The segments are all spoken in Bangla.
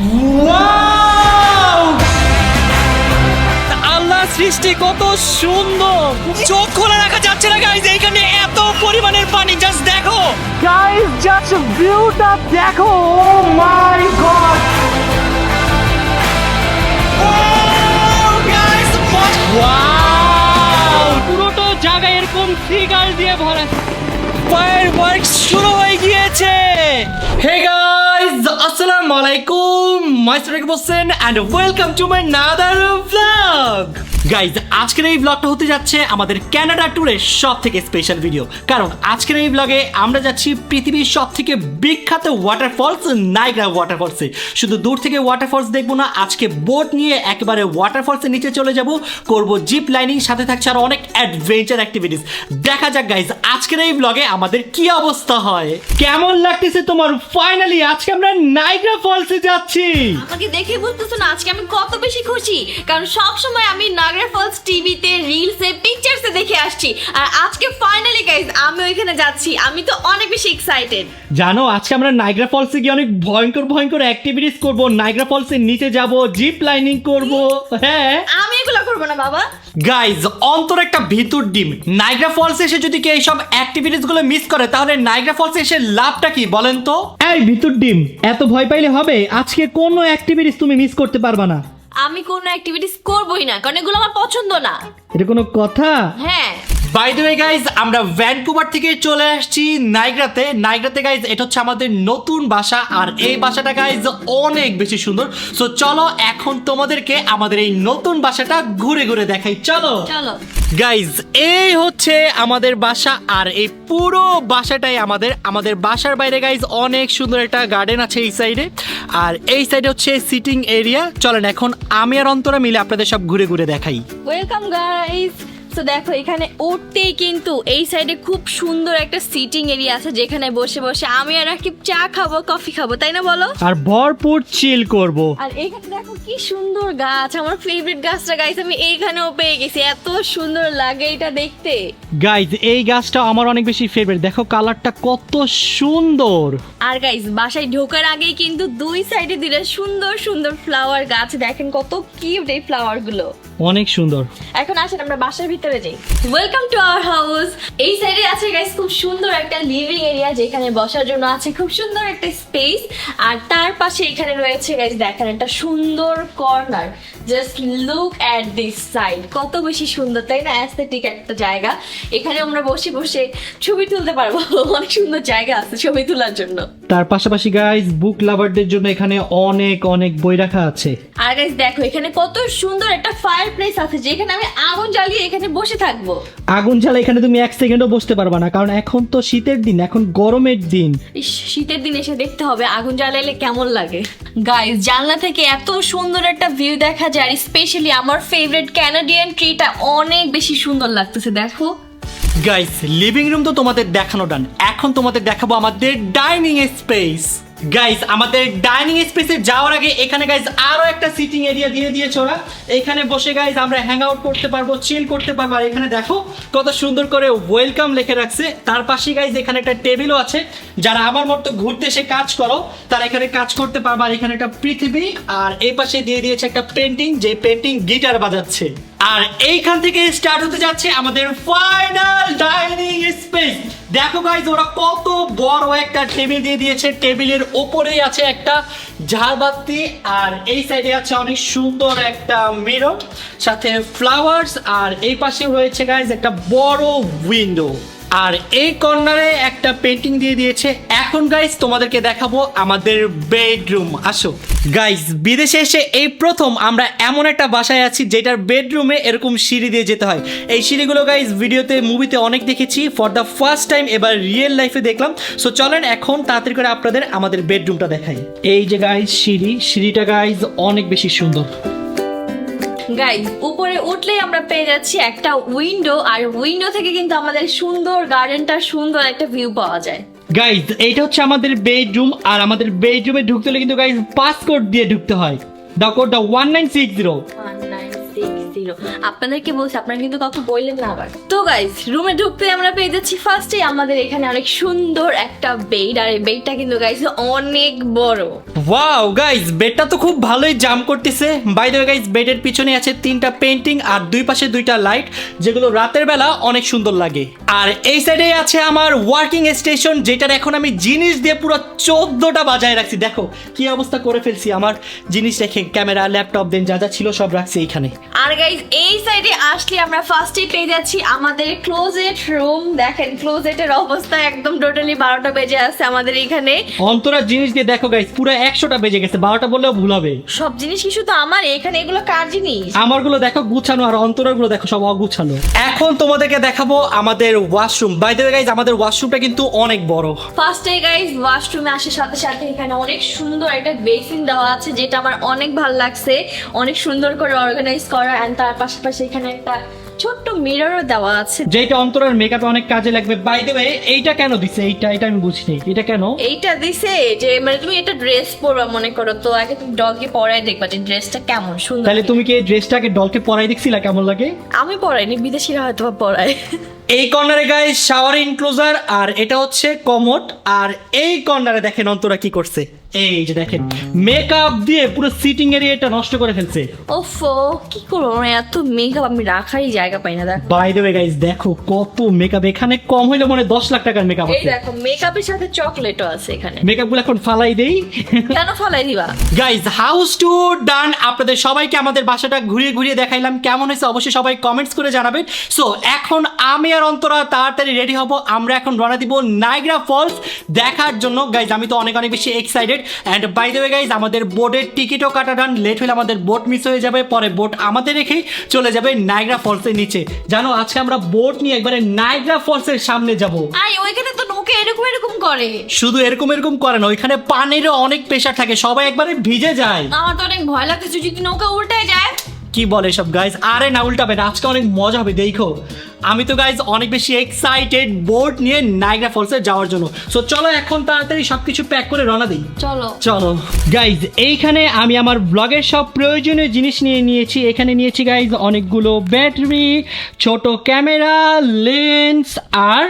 ওয়াও! আল্লাহ সৃষ্টি কত সুন্দর, চোখ খোলা রাখা যাচ্ছে না গাইজ, এইখানে এত পরিমাণের পানি, জাস্ট দেখো গাইজ, জাস্ট ভিউটা দেখো, ও মাই গড, ওয়াও! পুরোটা জায়গা এরকম সিগার দিয়ে ভরা, ফায়ারওয়ার্ক শুরু হয়ে গিয়েছে। হে গাইস, আসসালামু আলাইকুম, মাইস্টার Hossain and welcome to my নাদার ব্লগ। গাইজ, আজকের এই ব্লগটা হতে যাচ্ছে আমাদের কানাডা ট্যুরের সব থেকে স্পেশাল ভিডিও, কারণ আজকের এই ব্লগে আমরা যাচ্ছি পৃথিবীর সব থেকে বিখ্যাত ওয়াটারফলস নায়াগ্রা ওয়াটারফলসে। শুধু দূর থেকে ওয়াটারফলস দেখবো না, আজকে বোট নিয়ে একেবারে ওয়াটারফলসের নিচে চলে যাব, করব জিপ লাইনিং, সাথে থাকছে আর অনেক অ্যাডভেঞ্চার অ্যাক্টিভিটিস। দেখা যাক গাইজ আজকের এই ব্লগে আমাদের কি অবস্থা হয়। কেমন লাগতেছে তোমার? ফাইনালি আজকে আমরা নায়াগ্রা ফলসে যাচ্ছি। আমাকে দেখে বুঝতেছো না আজকে আমি কত বেশি খুশি, কারণ সব সময় আমি নায়াগ্রা ফলস টিভিতে, রিলসে, পিকচারসে দেখে আসছি, আর আজকে ফাইনালি গাইস আমি ওইখানে যাচ্ছি। আমি তো অনেক বেশি এক্সাইটেড। জানো, আজকে আমরা নায়াগ্রা ফলসে গিয়ে অনেক ভয়ঙ্কর ভয়ঙ্কর অ্যাক্টিভিটিস করব। নায়াগ্রা ফলসের নিচে যাব, জিপ লাইনিং করব। হ্যাঁ, আমি এগুলো করবো না বাবা। গাইজ, অন্তর একটা ভিতর ডিম। নায়াগ্রা ফলসে এসে যদি কেউ এইসব অ্যাক্টিভিটিস গুলো মিস করে, তাহলে নায়াগ্রা ফলসে এসে লাভটা কি বলেন তো? এই ভিতর ডিম, এত ভয় পাইলে হবে? আজকে কোনো অ্যাক্টিভিটিস তুমি মিস করতে পারবা না। আমি কোনো অ্যাক্টিভিটিস করবোই না, কারণ এগুলো আমার পছন্দ না। এটা কোনো কথা? হ্যাঁ। বাই দ্য ওয়ে গাইজ, আমরা ভ্যানকুভার থেকে চলে আসছি নায়াগ্রাতে। নায়াগ্রাতে গাইজ, এটা হচ্ছে আমাদের নতুন বাসা, আর এই বাসাটা গাইজ অনেক বেশি সুন্দর। সো চলো এখন তোমাদেরকে আমাদের এই নতুন বাসাটা ঘুরে ঘুরে দেখাই, চলো চলো গাইজ। এই হচ্ছে আমাদের বাসা, আর এই পুরো বাসাটাই আমাদের বাসার বাইরে গাইজ অনেক সুন্দর একটা গার্ডেন আছে এই সাইডে, আর এই সাইডে হচ্ছে সিটিং এরিয়া। চলেন এখন আমি আর অন্তরা মিলে আপনাদের সব ঘুরে ঘুরে দেখাই। Welcome guys. তো দেখো, এখানে উঠতেই কিন্তু এই সাইডে খুব সুন্দর একটা সিটিং এরিয়া আছে, যেখানে বসে বসে আমি আর রাকিব চা খাবো, কফি খাবো, তাই না বলো? আর ভরপুর চিল করব। আর এইখানে দেখো কি সুন্দর গাছ, আমার ফেভারিট গাছটা গাইস আমি এইখানেও পেয়ে গেছি। এত সুন্দর লাগে এটা দেখতে। গাইজ, এই গাছটা আমার অনেক বেশি ফেভারিট, দেখো কালারটা কত সুন্দর। আর গাইস, বাসায় ঢোকার আগেই কিন্তু দুই সাইডে দিলে সুন্দর সুন্দর ফ্লাওয়ার গাছ, দেখেন কত কিউট এই ফ্লাওয়ার গুলো, অনেক সুন্দর। এখন আসেন আমরা বাসার ভিতরে যাই। Welcome to our house. এই সাইডে আছে গাইস খুব সুন্দর একটা লিভিং এরিয়া, যেখানে বসার জন্য আছে খুব সুন্দর একটা স্পেস, আর তার পাশে এখানে রয়েছে গাইস দেখেন একটা সুন্দর corner. Just look at this side, কত বেশি সুন্দর তাই না? অ্যাস্থেটিক একটা জায়গা, এখানে আমরা বসে বসে ছবি তুলতে পারবো। অনেক সুন্দর জায়গা আছে ছবি তোলার জন্য। তার পাশাপাশি গাইজ, বুক লাভারদের জন্য এখানে অনেক অনেক বই রাখা আছে। আর গাইস দেখো, এখানে কত সুন্দর একটা ফায়ার প্লেস আছে, যেখানে আমি আগুন জ্বালিয়ে এখানে বসে থাকবো। আগুন জ্বালা এখানে তুমি এক সেকেন্ডও বসতে পারবা না, কারণ এখন তো শীতের দিন, এখন গরমের দিন। শীতের দিন এসে দেখতে হবে আগুন জ্বালাইলে কেমন লাগে। গাইস, জানলা থেকে এত সুন্দর একটা ভিউ দেখা যায়, আর স্পেশালি আমার ফেভারিট ক্যানাডিয়ান ট্রিটা অনেক বেশি সুন্দর লাগতেছে দেখো। গাইস, লিভিং রুম তো তোমাদের দেখানো ডান, এখন তোমাদের দেখাবো আমাদের ডাইনিং স্পেস। গাইস, আমাদের ডাইনিং স্পেসে যাওয়ার আগে এখানে গাইস আরো একটা সিটিং এরিয়া দিয়ে দিয়েছে ওরা। এখানে বসে গাইস আমরা হ্যাং আউট করতে পারবো, চিল করতে পারবো। আর এখানে দেখো কত সুন্দর করে ওয়েলকাম লিখে রাখছে। তার পাশে গাইস এখানে একটা টেবিলও আছে, যারা আমার মতো ঘুরতে এসে কাজ করো তারা এখানে কাজ করতে পারবে। আর এখানে একটা পৃথিবী, আর এই পাশে দিয়ে দিয়েছে একটা পেন্টিং, যে পেন্টিং গিটার বাজাচ্ছে। আর এইখান থেকে স্টার্ট হতে যাচ্ছে আমাদের ফাইনাল ডাইনিং স্পেস। দেখো গাইজ, ওরা কত বড় একটা টেবিল দিয়ে দিয়েছে, টেবিলের ওপরেই আছে একটা ঝাড়বাতি, আর এই সাইডে আছে অনেক সুন্দর একটা মিরর সাথে ফ্লাওয়ার্স, আর এই পাশে রয়েছে গাইজ একটা বড় উইন্ডো, আর এই কর্নারে একটা পেন্টিং দিয়ে দিয়েছে। এখন গাইজ তোমাদেরকে দেখাবো আমাদের বেডরুম। আসো গাইজ, বিদেশে এসে এই প্রথম আমরা এমন একটা বাসায় আছি যেটার বেডরুমে এরকম সিঁড়ি দিয়ে যেতে হয়। এই সিঁড়িগুলো গাইজ ভিডিওতে, মুভিতে অনেক দেখেছি, ফর দ্য ফার্স্ট টাইম এবার রিয়েল লাইফে দেখলাম। সো চলেন এখন তাড়াতাড়ি করে আপনাদের আমাদের বেডরুমটা দেখাই। এই যে গাইজ সিঁড়িটা গাইজ অনেক বেশি সুন্দর। গাইস, উপরে উঠলেই আমরা পেয়ে যাচ্ছি একটা উইন্ডো, আর উইন্ডো থেকে কিন্তু আমাদের সুন্দর গার্ডেনটা, সুন্দর একটা ভিউ পাওয়া যায়। গাইজ, এইটা হচ্ছে আমাদের বেডরুম, আর আমাদের বেডরুমে ঢুকতে হলে কিন্তু গাইজ পাসকোড দিয়ে ঢুকতে হয়। দা কোডটা 1960। 1960 জিরো। আপনাদেরকে বলছি, আপনারা কিন্তু কাউকে বললেন না আবার। তো গাইস, রুমে ঢুকতে আমরা পেয়ে যাচ্ছি ফার্স্টে আমাদের এখানে অনেক সুন্দর একটা বেড, আর এই বেডটা কিন্তু গাইস অনেক বড়। ওয়াও গাইস, বেডটা তো খুব ভালোই জাম করতেছে। বাই দ্য ওয়ে গাইস, বেডের পিছনে আছে 3টা পেন্টিং আর দুই পাশে 2টা লাইট, যেগুলো রাতের বেলা অনেক সুন্দর লাগে। আর এই সাইডে আছে আমার ওয়ার্কিং স্টেশন, যেটার এখন আমি জিনিস দিয়ে পুরো 14টা বাজায় রাখছি। দেখো কি অবস্থা করে ফেলছি, আমার জিনিস রেখে ক্যামেরা, ল্যাপটপ, দেন যা যা ছিল সব রাখছি এইখানে। আর গাইস, এই সাইডে আসলে আমরা ফার্স্টে পেয়ে যাচ্ছি আমাদের ক্লোজেট রুম। দেখেন ক্লোজেটের অবস্থা একদম টোটালি 12টা বেজে আছে আমাদের এখানে। অন্তরা জিনিস দিয়ে দেখো গাইস, পুরো 100টা বেজে গেছে, 12টা বললেও ভুল হবে। সব জিনিস কি শুধু আমার এখানে? এগুলো কার জিনিস? আমারগুলো দেখো গুছানো, আর অন্তরার গুলো দেখো সব অগুছানো। এখন তোমাদেরকে দেখাবো আমাদের washroom. By the way guys, আমাদের ওয়াশরুমটা কিন্তু অনেক বড়। ফার্স্টে গাইস, ওয়াশরুমে আসার সাথে সাথে এখানে অনেক সুন্দর একটা বেসিন দেওয়া আছে, যেটা আমার অনেক ভালো লাগছে। অনেক সুন্দর করে অর্গানাইজ করা, এন্ড তার পাশাপাশি এখানে একটা ছোট্ট মিররও দেওয়া আছে, যেটা অন্তরার মেকআপে অনেক কাজে লাগবে। বাই দ্য ওয়ে, এইটা কেন দিছে? এটা আমি বুঝিনি, এটা কেন? এইটা দিছে যে মানে তুমি একটা ড্রেস পরবা মনে করো, তো আগে তুমি ডলকে পরাই দেখবা যে ড্রেসটা কেমন সুন্দর। তাহলে তুমি কি এই ড্রেসটাকে ডলকে পরাই দেখছিলা কেমন লাগে? আমি পরাইনি, বিদেশিরা হয়তো বা পরায়। এই কর্নারে গাইস শাওয়ার ইনক্লোজার, আর এটা হচ্ছে কমোড। আর এই কর্নারে দেখেন অন্তরা কি করছে, এই যে দেখেন মেকআপ দিয়ে পুরো সিটিং এরিয়াটা নষ্ট করে ফেলছে। ওফো, কি করবো, মানে এত মেকআপ আমি রাখারই জায়গা পাই না। দেখো বাই দ্য ওয়ে গাইস, দেখো কত মেকআপ, এখানে কম হইলে মনে 10 লাখ টাকার মেকআপ এই আছে। দেখো মেকআপের সাথে চকলেটও আছে এখানে। মেকআপগুলো এখন ফালাই দেই। কেন ফালাই দিবা? গাইজ, হাউস টুর ডান। আপনাদের সবাইকে আমাদের বাসাটা ঘুরিয়ে ঘুরিয়ে দেখাইলাম, কেমন হয়েছে অবশ্যই সবাই কমেন্টস করে জানাবেন। সো এখন আমি আর অন্তরা তাড়াতাড়ি রেডি হব, আমরা এখন রওনা দিব নায়াগ্রা ফলস দেখার জন্য। গাইজ, আমি তো অনেক বেশি excited. And by the way guys, আমাদের বোটের টিকিটও কাটা ডান। লেট হলে আমাদের বোট মিস হয়ে যাবে, পরে বোট আমাদের রেখেই চলে যাবে নায়াগ্রা ফলসের নিচে। জানো, আজকে আমরা বোট নিয়ে একবারে নায়াগ্রা ফলসের সামনে যাব। আই, ওইখানে তো নৌকা এরকম এরকম করে। শুধু এরকম এরকম করে না, ওইখানে পানিরও অনেক প্রেশার থাকে, সবাই একবারে ভিজে যায়। আমার তো অনেক ভয় লাগতেছে যদি নৌকা উল্টে যায়। কি বলে সব গাইজ? আরে না, উল্টাবে না, আজকে অনেক মজা হবে, দেখো। আমি তো গাইজ অনেক বেশি এক্সাইটেড বোট নিয়ে নায়াগ্রা ফলসে যাওয়ার জন্য। সো চলো এখন তাড়াতাড়ি সবকিছু প্যাক করে রওনা দিই। চলো চলো গাইজ, এইখানে আমি আমার ব্লগের সব প্রয়োজনীয় জিনিস নিয়ে নিয়েছি। এখানে নিয়েছি গাইজ অনেকগুলো ব্যাটারি, ছোট ক্যামেরা, লেন্স আর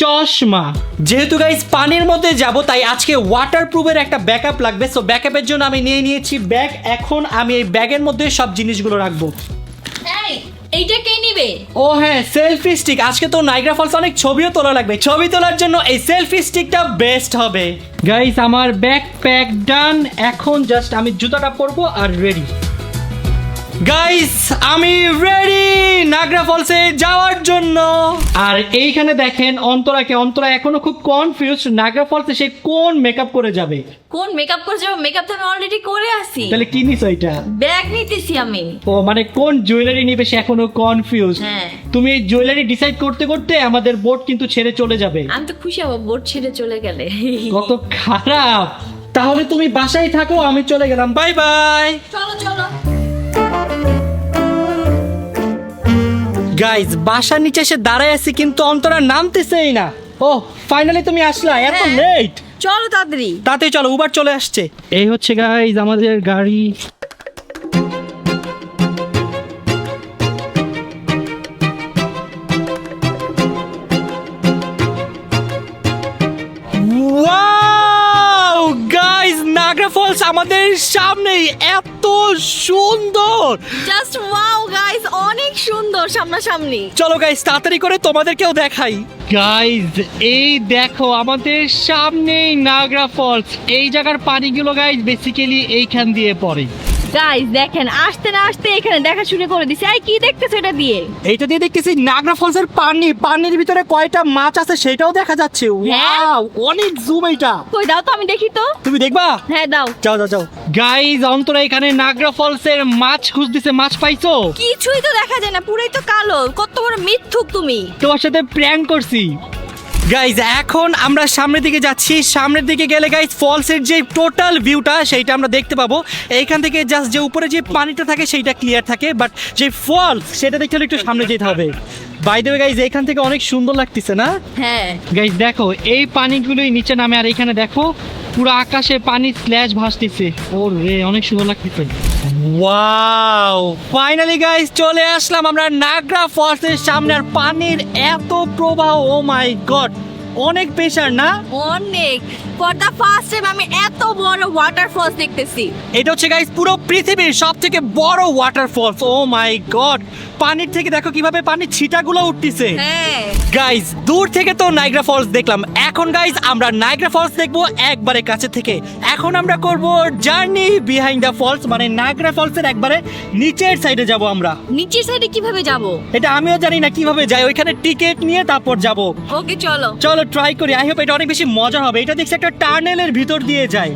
চশমা। যেহেতু গাইজ পানির মধ্যে যাব, তাই আজকে ওয়াটারপ্রুফের একটা ব্যাকআপ লাগবে। সো ব্যাকআপের জন্য আমি নিয়ে নিয়েছি ব্যাগ। এখন আমি এই ব্যাগের মধ্যে সব জিনিসগুলো রাখবো। এই, এইটা কে নিবে? ও হ্যাঁ, সেলফি স্টিক। আজকে তো নায়াগ্রা ফলস অনেক ছবিও তোলা লাগবে, ছবি তোলার জন্য এই সেলফি স্টিকটা বেস্ট হবে। গাইস, আমার ব্যাগ প্যাক ডান। এখন জাস্ট আমি জুতাটা পরবো আর রেডি। গাইস, আমি রেডি নায়াগ্রা ফলসে যাওয়ার জন্য। আর এইখানে দেখেন অন্তরা এখনো খুব কনফিউজ, নায়াগ্রা ফলসে সে কোন মেকআপ করে যাবে। কোন মেকআপ করে যাবো? মেকআপ তো আমি অলরেডি করে আসি। তাহলে কি নিস ওইটা? ব্যাগ নিতেছি আমি। ও মানে কোন জুয়েলারি নিবে সে এখনো কনফিউজ। হ্যাঁ। তুমি এই জুয়েলারি ডিসাইড করতে করতে আমাদের বোট কিন্তু ছেড়ে চলে যাবে। আমি তো খুশি হবো বোট ছেড়ে চলে গেলে। কত খারাপ। তাহলে তুমি বাসায় থাকো, আমি চলে গেলাম, বাই বাই। চলো চলো। গাইজ, বাসার নিচে এসে দাঁড়ায় আছি, কিন্তু অন্তরা নামতেছেই না। ও ফাইনালি তুমি আসলা, এত হ্যাঁ। লেট। চলো তাড়াতাড়ি। তাতে চলো, উবার চলে আসছে। এই হচ্ছে গাইজ আমাদের গাড়ি। ওয়াও গাইজ, নায়াগ্রা ফলস আমাদের সামনেই, এত সুন্দর। জাস্ট ওয়াও গাইস, অনেক সুন্দর সামনাসামনি। চলো গাইজ তাড়াতাড়ি করে তোমাদেরকেও দেখাই। গাইজ, এই দেখো আমাদের সামনেই নায়াগ্রা ফলস। এই জায়গার পানিগুলো গাইজ বেসিক্যালি এইখান দিয়ে পড়ে। গাইস দেখেন, আসতে না আসতে এখানে দেখা শুরু করে দিছে। এই কি দেখতেছ এটা দিয়ে? এইটা দিয়ে দেখতেছি নায়াগ্রা ফলসের পানি, পানির ভিতরে কয়টা মাছ আছে সেটাও দেখা যাচ্ছে। ওয়াও, অনেক জুম এইটা। কই দাও তো আমি দেখি তো। তুমি দেখবা? হ্যাঁ দাও। যাও যাও যাও। গাইজ, অন্তরা এখানে নায়াগ্রা ফলসের মাছ খুঁজতেছে, মাছ পাইছো? কিছুই তো দেখা যায় না, পুরাই তো কালো। কত বড় মিথ্যুক তুমি। তোমার সাথে প্র্যাঙ্ক করছি। গাইজ, এখন আমরা সামনের দিকে যাচ্ছি। সামনের দিকে গেলে গাইজ ফলসের যে টোটাল ভিউটা সেইটা আমরা দেখতে পাবো। এইখান থেকে জাস্ট যে উপরে যে পানিটা থাকে সেইটা ক্লিয়ার থাকে, বাট যে ফলস সেটা দেখতে হলে একটু সামনে যেতে হবে। বাই দ্য ওয়ে গাইজ, এখান থেকে অনেক সুন্দর লাগতেছে না? হ্যাঁ গাইজ দেখো, এই পানিগুলোই নিচে নামে, আর এখানে দেখো পুরো আকাশে পানি স্ল্যাশ ভাসতেছে। ওরে অনেক সুন্দর লাগতেছে। ওয়াও, ফাইনালি গাইস চলে আসলাম আমরা নাগরা ফলসের সামনে। আর পানির এত প্রবাহ, ও মাই গড, অনেক প্রেশার না? অনেক। ফর দা ফার্স্ট টাইম আমি এত বড় ওয়াটারফলস দেখতেছি। এটা হচ্ছে গাইস পুরো পৃথিবীর সবথেকে বড় ওয়াটারফলস। ও মাই গড, পানির থেকে দেখো কিভাবে পানির ছিটাগুলো উঠতেছে। হ্যাঁ গাইস দূর থেকে তো নায়াগ্রা ফলস দেখলাম, এখন গাইস আমরা নায়াগ্রা ফলস দেখবো একবারে কাছে থেকে। এখন আমরা করব জার্নি বিহাইন্ড দ্য ফলস, মানে নায়াগ্রা ফলসের একবারে নিচের সাইডে যাব আমরা। নিচের সাইডে কিভাবে যাব? এটা আমিও জানি না কিভাবে যাই, ওইখানে টিকিট নিয়ে তারপর যাব। ওকে চলো চলো ট্রাই করি, আই হোপ এটা অনেক বেশি মজা হবে। এটা দেখছি একটা টানেলের ভিতর দিয়ে যায়।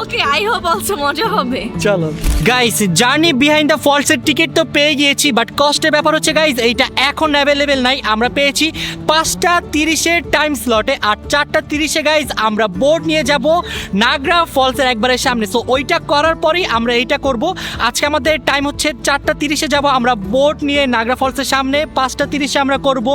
ওকে, আই হোপ অলসো মজা হবে। চলো guys, journey behind the falls এর টিকিট তো পেয়ে গিয়েছি, বাট কষ্টের ব্যাপার হচ্ছে গাইস এইটা এখন অ্যাভেলেবেল নাই। আমরা পেয়েছি 5:30 টাইম স্লটে, আর 4:30 গাইস আমরা বোট নিয়ে যাব নাগরা ফলসের একবারে সামনে। সো ওইটা করার পরেই আমরা এইটা করব। আজকে আমাদের টাইম হচ্ছে 4:30 যাব আমরা বোট নিয়ে নাগরা ফলসের সামনে। 5:30 আমরা করব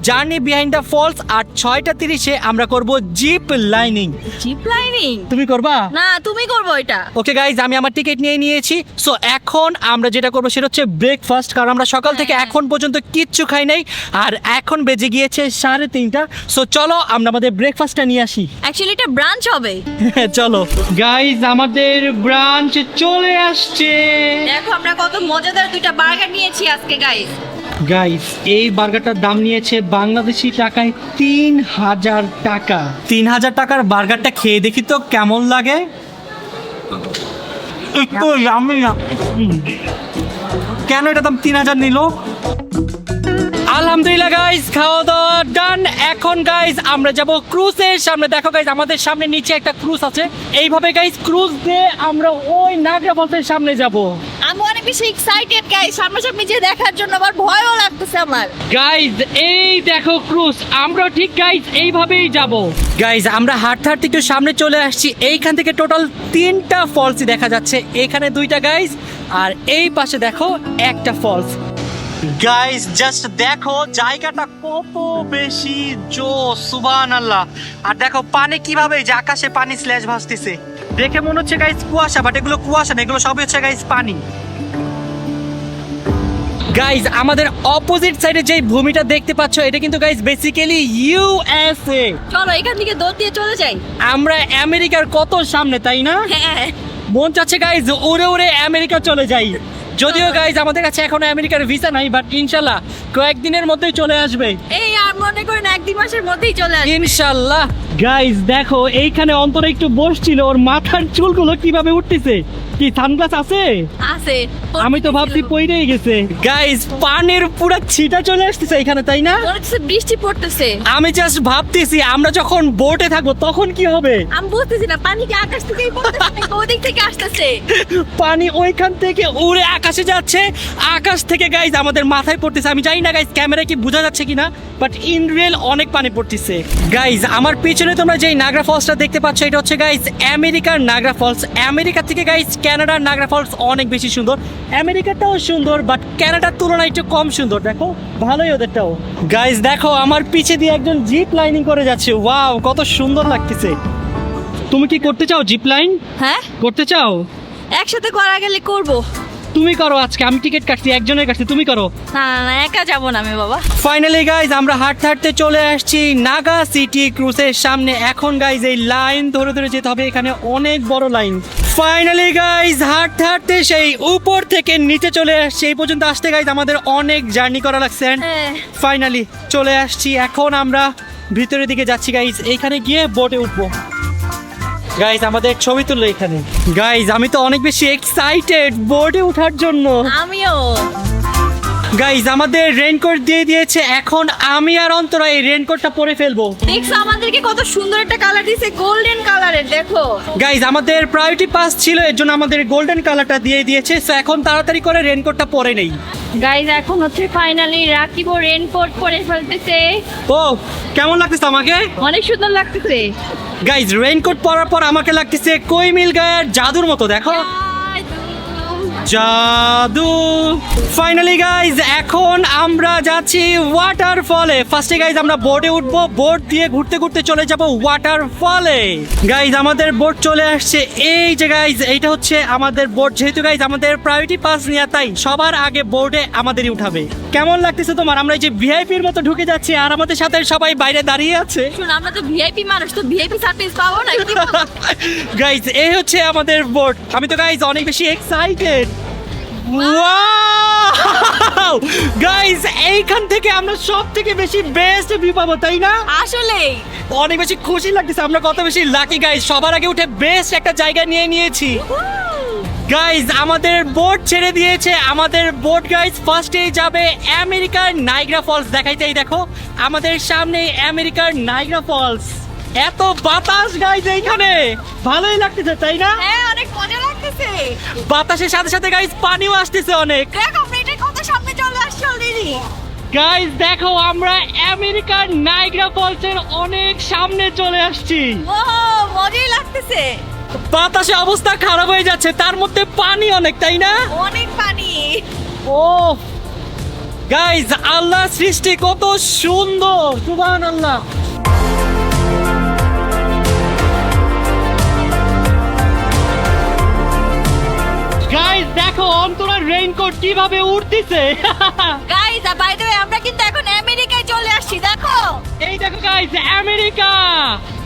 জার্নি বিহাইন্ড দ্য ফলস, আর 6:30 আমরা করব জিপ লাইনিং। জিপ লাইনিং তুমি করবা? না, তুমি করবো এটা। ওকে গাইজ, আমি আমার টিকিট নিয়ে নিয়েছি। সো এখন আমরা যেটা করবো সেটা হচ্ছে ব্রেকফাস্ট, কারণ আমরা সকাল থেকে এখন পর্যন্ত কিচ্ছু খাই নাই, আর এখন বেজে গিয়েছে 3:30। সো চলো আমরা আমাদের ব্রেকফাস্টটা নিয়ে আসি। অ্যাকচুয়ালি এটা ব্রাঞ্চ হবে। চলো গাইজ, আমাদের ব্রাঞ্চ চলে আসছে। দেখো আমরা কত মজাদার দুইটা বার্গার নিয়েছি আজকে গাইস। গাইস এই বার্গারটার দাম নিয়েছে বাংলাদেশি টাকায় 3000 টাকা। 3000 টাকার বার্গারটা খেয়ে দেখি তো কেমন লাগে। একটু আমি না, কেন এটা দাম 3000 নিল? আলহামদুলিল্লাহ গাইস, খাওয়া দাওয়া ডান। এখন গাইস আমরা যাব ক্রুজের সামনে। দেখো গাইস আমাদের সামনে নিচে একটা ক্রুজ আছে। এইভাবে গাইস ক্রুজ দিয়ে আমরা ওই নাগরা ফলসের সামনে যাব। আমি অনেক বেশি এক্সাইটেড গাইস, সামনাসামনি যে দেখার জন্য আমার ভয়ও লাগতেছে আমার। গাইজ এই দেখো ক্রুজ, আমরা ঠিক গাইজ এইভাবেই যাব। গাইজ আমরা হাঁটতে হাঁটতে একটু সামনে চলে আসছি। এইখান থেকে টোটাল 3টা ফলসই দেখা যাচ্ছে। এখানে 2টা গাইজ, আর এই পাশে দেখো একটা ফলস। গাইজ জাস্ট দেখো জায়গাটা কত বেশি জোস, সুবহানাল্লাহ। আর দেখো পানি কিভাবে, যে আকাশে পানি স্ল্যাশ ভাসতেছে। দেখে মনে হচ্ছে গাইজ কুয়াশা, বাট এগুলো কুয়াশা না, এগুলো সবই হচ্ছে গাইজ পানি। গাইজ আমাদের অপোজিট সাইডে যে ভূমিটা দেখতে পাচ্ছ, এটা কিন্তু গাইজ বেসিক্যালি ইউএসএ। চলো এখান থেকে দৌড় দিয়ে চলে যাই। আমরা আমেরিকার কত সামনে, তাই না? হ্যাঁ, মন চাচ্ছে গাইজ উড়ে উড়ে আমেরিকা চলে যাই। যদিও গাইজ আমাদের কাছে এখনো আমেরিকার ভিসা নাই, বাট ইনশাল্লাহ কয়েকদিনের মধ্যেই চলে আসবে। এই আর মনে করেন 1-2 মাসের মধ্যেই চলে আসবে ইনশাল্লাহ। গাইজ দেখো এইখানে অন্তরে একটু বসছিল, ওর মাথার চুলগুলো কিভাবে উঠতেছে। কি সানগ্লাস আছে? আছে। আমি তো ভাবছি পইরেই গেছে। গাইজ পানির পুরো ছিটা চলে আসতেছে এখানে, তাই না? মনে হচ্ছে বৃষ্টি পড়তেছে। আমি জাস্ট ভাবতেছি আমরা যখন বোটে থাকবো তখন কি হবে। আমি বুঝতেছি না পানি কি আকাশ থেকেই পড়তেছে নাকি ওদিক থেকে আসতেছে। পানি ওইখান থেকে উড়ে আকাশে যাচ্ছে, আকাশ থেকে গাইজ আমাদের মাথায় পড়তেছে। আমি জানি না গাইজ ক্যামেরা কি বোঝা যাচ্ছে কিনা, বাট ইন রিয়েল অনেক পানি পড়তেছে। গাইজ আমার পিছনে তোমরা যেই নাগরা ফলসটা দেখতে পাচ্ছ, এটা হচ্ছে গাইজ আমেরিকার নাগরা ফলস। আমেরিকা থেকে গাইজ কানাডার নাগরা ফলস অনেক বেশি সুন্দর। আমেরিকাটাও সুন্দর, বাট কানাডার তুলনায় একটু কম সুন্দর। দেখো ভালোই ওদেরটাও। গাইজ দেখো আমার পিছে দিয়ে একজন জিপ লাইনিং করে যাচ্ছে। ওয়াও কত সুন্দর লাগতেছে। তুমি কি করতে চাও জিপ লাইন? হ্যাঁ, করতে চাও? একসাথে করা গেলে করব। তুমি করো, আজকে আমি টিকিট কাটছি একজনের কাছে, তুমি করো। না না না, একা যাব না আমি বাবা। ফাইনালি গাইজ আমরা হাঁটতে হাঁটতে চলে আসছি নাগা সিটি ক্রুজের সামনে। এখন গাইজ এই লাইন ধরে ধরে যেতে হবে, এখানে অনেক বড় লাইন। ফাইনালি গাইজ হাঁটতে হাঁটতে সেই উপর থেকে নিচে চলে আসছি। এই পর্যন্ত আসতে গাইজ আমাদের অনেক জার্নি করা লাগছে। হ্যাঁ। ফাইনালি চলে আসছি, এখন আমরা ভিতরের দিকে যাচ্ছি গাইজ। এইখানে গিয়ে বোটে উঠবো। গাইজ আমাদের ছবি তুললো এখানে। গাইজ আমি তো অনেক বেশি এক্সাইটেড বোর্ডে ওঠার জন্য। আমিও। গাইজ আমাদের রেনকোট দিয়ে দিয়েছে, এখন আমি আর অন্তরা এই রেনকোটটা পরে ফেলবো। দেখছো আমাদেরকে কত সুন্দর একটা কালার দিয়েছে, গোল্ডেন কালারের। দেখো গাইজ আমাদের প্রায়োরিটি পাস ছিল, এর জন্য আমাদের গোল্ডেন কালারটা দিয়ে দিয়েছে। সো এখন তাড়াতাড়ি করে রেনকোটটা পরে নেই। গাইজ এখন হচ্ছে ফাইনালি রাকিব রেনকোট পরে ফেলতেছে। ও কেমন লাগতেছে আমাকে? অনেক সুন্দর লাগতেছে। গাইজ রেনকোট পরার পর আমাকে লাগতেছে কই মিল গায়ের জাদুর মতো। দেখো জাদু। ফাইনালি গাইজ এখন আমরা যাচ্ছি ওয়াটারফলে। ফার্স্টে গাইজ আমরা বোটে উঠবো, বোট দিয়ে ঘুরতে ঘুরতে চলে যাব ওয়াটারফলে। গাইজ আমাদের বোট চলে আসছে, এই যে গাইজ এইটা হচ্ছে আমাদের বোট। যেহেতু গাইজ আমাদের প্রায়োরিটি পাস নেওয়া, তাই সবার আগে বোর্ডে আমাদেরই উঠাবে। কেমন লাগতেছে তোমার? আমরা এই যে ভিআইপির মতো ঢুকে যাচ্ছি আর আমাদের সাথে সবাই বাইরে দাঁড়িয়ে আছে। শুন, আমরা তো ভিআইপি মানুষ, তো ভিআইপি সার্ভিস পাবো না কি? গাইজ এই হচ্ছে আমাদের বোট। আমি তো গাইজ অনেক বেশি এক্সাইটেড। গাইজ এইখান থেকে আমরা সব থেকে বেশি বেস্ট ভিউ পাবো, তাই না? আসলেই অনেক বেশি খুশি লাগতেছে, আমরা কত বেশি লাকি গাইজ, সবার আগে উঠে বেস্ট একটা জায়গা নিয়ে নিয়েছি। গাইজ আমাদের বোট ছেড়ে দিয়েছে, আমাদের বোট গাইজ ফার্স্টে যাবে আমেরিকার নাইগ্রা ফলস দেখাইতে। এই দেখো আমাদের সামনে আমেরিকার নাইগ্রা ফলস। এত বাতাস গাইজ এইখানে, ভালোই লাগতেছে তাই না? হ্যাঁ, অনেক মজা লাগতেছে। বাতাসের সাথে সাথে গাইজ পানিও আসতেছে অনেক। দেখ আমরা এটা কত সামনে চলে আসছি অলরেডি। গাইজ দেখো আমরা আমেরিকার নাইগ্রা ফলসের অনেক সামনে চলে আসছি। ও মজাই লাগতেছে। বাতাসে অবস্থা খারাপ হয়ে যাচ্ছে, তার মধ্যে পানি অনেক, তাই না? অনেক পানি। ও গাইজ আল্লাহ সৃষ্টি কত সুন্দর, সুবহানাল্লাহ। গাইজ দেখো অন্তরা রেইনকোট কিভাবে উড়তিছে। গাইস, বাই দ্য ওয়ে আমরা কিন্তু এখন আমেরিকায় চলে আসছি, দেখো। এই দেখো গাইজ আমেরিকা।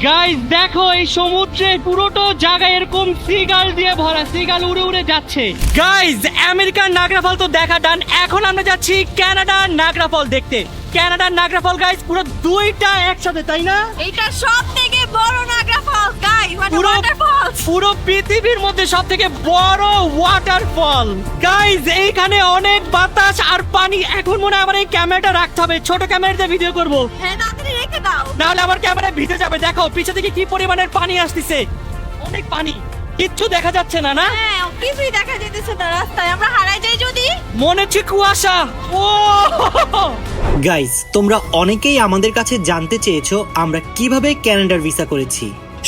গাইজ দেখো এই সমুদ্রে পুরোটো জায়গায় এরকম সিগাল দিয়ে ভরা, সিগাল উড়ে উড়ে যাচ্ছে। গাইজ আমেরিকার নাগরা ফল তো দেখা ডান, এখন আমরা যাচ্ছি কানাডার নাগরা ফল দেখতে। কানাডার নাগরা ফল গাইজ পুরো দুইটা একসাথে, তাই না? এটা সবথেকে বড় নাগরা ফলস গাইস, মানে পুরো ওয়াটারফলস। পুরো পৃথিবীর মধ্যে সব থেকে বড় ওয়াটারফল। গাইজ এইখানে অনেক বাতাস আর পানি। এখন মনে হয় আমার এই ক্যামেরাটা রাখতে হবে, ছোট ক্যামেরাতে ভিডিও করব, হ্যাঁ তাড়াতাড়ি রেখে দাও। নাহলে আমার ক্যামেরা ভিজে যাবে। দেখো পিছে থেকে কি পরিমাণের পানি আসতেছে, অনেক পানি, কিচ্ছু দেখা যাচ্ছে না। না হ্যাঁ, কিছুই দেখা যেতেছে না রাস্তায়, আমরা হারাই যাই যদি। মনে হচ্ছে কুয়াশা। ও গাইস, তোমরা অনেকেই আমাদের কাছে জানতে চেয়েছো আমরা কিভাবে ক্যানাডার ভিসা করেছি।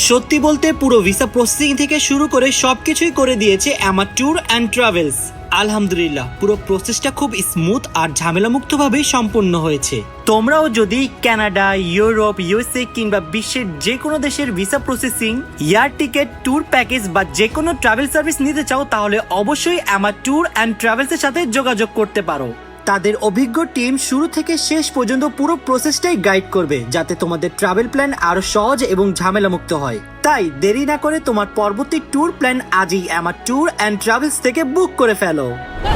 সত্যি বলতে পুরো ভিসা প্রসেসিং থেকে শুরু করে সবকিছুই করে দিয়েছে আমার ট্যুর অ্যান্ড ট্রাভেলস। আলহামদুলিল্লাহ পুরো প্রসেসটা খুব স্মুথ আর ঝামেলামুক্ত ভাবে সম্পূর্ণ হয়েছে। তোমরাও যদি কানাডা, ইউরোপ, ইউএসএ কিংবা বিশ্বের যে কোনো দেশের visa processing, air ticket, tour package বা যে কোনো ট্রাভেল সার্ভিস নিতে চাও, তাহলে অবশ্যই আমার ট্যুর অ্যান্ড ট্রাভেলসের সাথে যোগাযোগ করতে পারো। তাদের অভিজ্ঞ টিম শুরু থেকে শেষ পর্যন্ত পুরো প্রসেসটাই গাইড করবে, যাতে তোমাদের ট্রাভেল প্ল্যান আরো সহজ এবং ঝামেলামুক্ত হয়। তাই দেরি না করে তোমার পরবর্তী ট্যুর প্ল্যান আজই আমার ট্যুর অ্যান্ড ট্রাভেলস থেকে বুক করে ফেলো।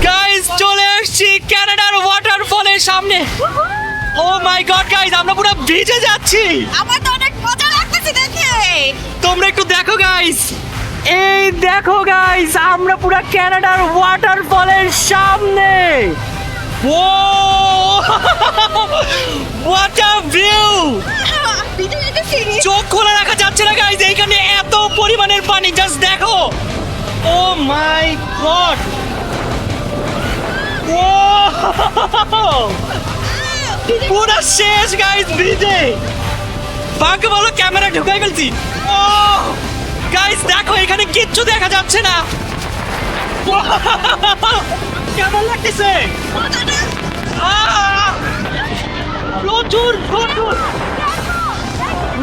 গাইজ চলে আসছি কানাডার ওয়াটারফলের সামনে। ও মাই গড গাইজ, আমরা পুরো ভিজে যাচ্ছি। আমার তো অনেক মজা লাগতেছে দেখে। তোমরা একটু দেখো গাইজ, এই দেখো গাইজ আমরা পুরো কানাডার ওয়াটারফলের সামনে। ও হোয়াট আ ভিউ! ভিজে যেতেছি। চোখ খোলা রাখা যাচ্ছে না গাইজ, এইখানে এত পরিমাণের পানি, জাস্ট দেখো। ও মাই গড! ও পুরো শেষ গাইজ ভিজে। ভাগ্য ভালো ক্যামেরা ঢুকাই ফেলছি। ও গাইজ দেখো এখানে কিচ্ছু দেখা যাচ্ছে না। কেমন লাগতেছে? প্রচুর প্রচুর